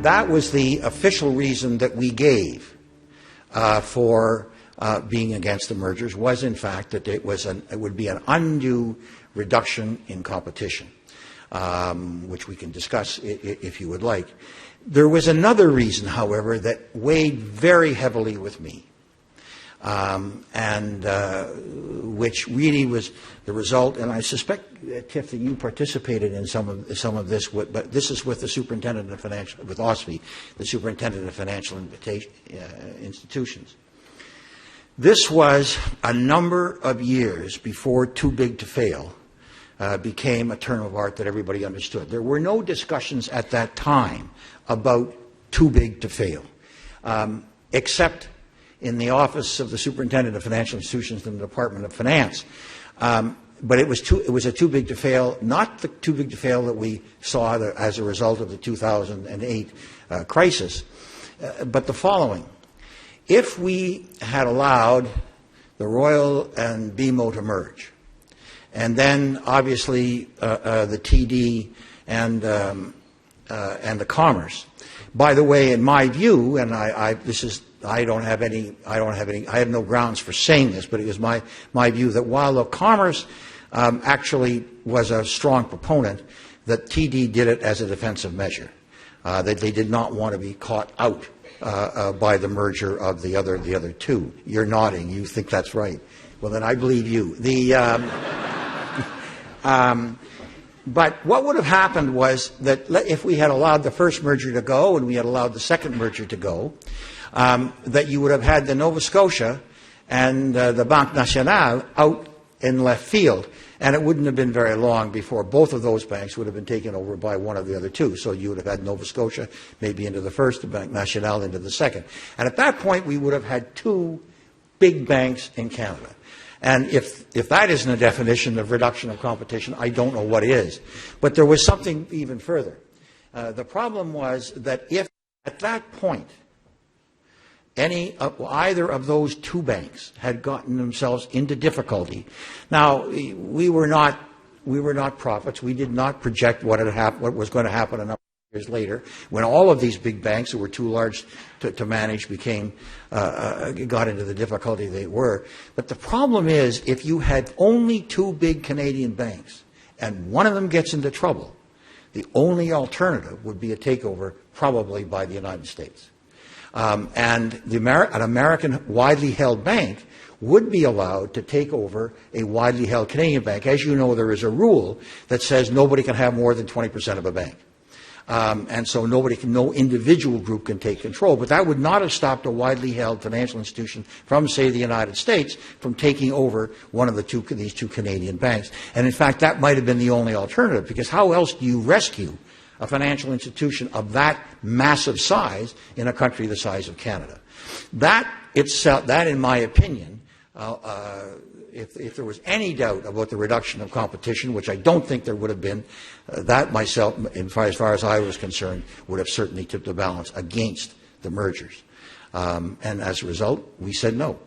that was the official reason that we gave for being against the mergers, was in fact that it would be an undue reduction in competition, which we can discuss if you would like. There was another reason, however, that weighed very heavily with me, and which really was the result. And I suspect, Tiff, that you participated in some of this, but this is with the superintendent of financial, with OSFI, the superintendent of financial institutions. This was a number of years before too big to fail became a term of art that everybody understood. There were no discussions at that time about too big to fail, except in the office of the superintendent of financial institutions in the Department of Finance. But it was a too big to fail, not the too big to fail that we saw as a result of the 2008 crisis, but the following. If we had allowed the Royal and BMO to merge, and then obviously the TD and the Commerce. By the way, in my view, and I have no grounds for saying this, but it was my view that while the Commerce actually was a strong proponent, that TD did it as a defensive measure, that they did not want to be caught out by the merger of the other two. You're nodding. You think that's right. Well, then I believe you. But what would have happened was that if we had allowed the first merger to go and we had allowed the second merger to go, that you would have had the Nova Scotia and the Banque Nationale out in left field. And it wouldn't have been very long before both of those banks would have been taken over by one of the other two. So you would have had Nova Scotia maybe into the first, the Banque Nationale into the second. And at that point, we would have had two big banks in Canada. And if that isn't a definition of reduction of competition, I don't know what is. But there was something even further. The problem was that if at that point either of those two banks had gotten themselves into difficulty, now we were not prophets. We did not project what was going to happen a number of years later, when all of these big banks that were too large to manage got into the difficulty they were. But the problem is, if you had only two big Canadian banks and one of them gets into trouble, the alternative would be a takeover, probably by the United States. And an American widely held bank would be allowed to take over a widely held Canadian bank. As you know, there is a rule that says nobody can have more than 20% of a bank. And so no individual group can take control. But that would not have stopped a widely held financial institution from, say, the United States from taking over one of these two Canadian banks. And in fact, that might have been the only alternative, because how else do you rescue a financial institution of that massive size in a country the size of Canada? That itself, in my opinion, if there was any doubt about the reduction of competition, which I don't think there would have been, that myself, as far as I was concerned, would have certainly tipped the balance against the mergers. And as a result, we said no.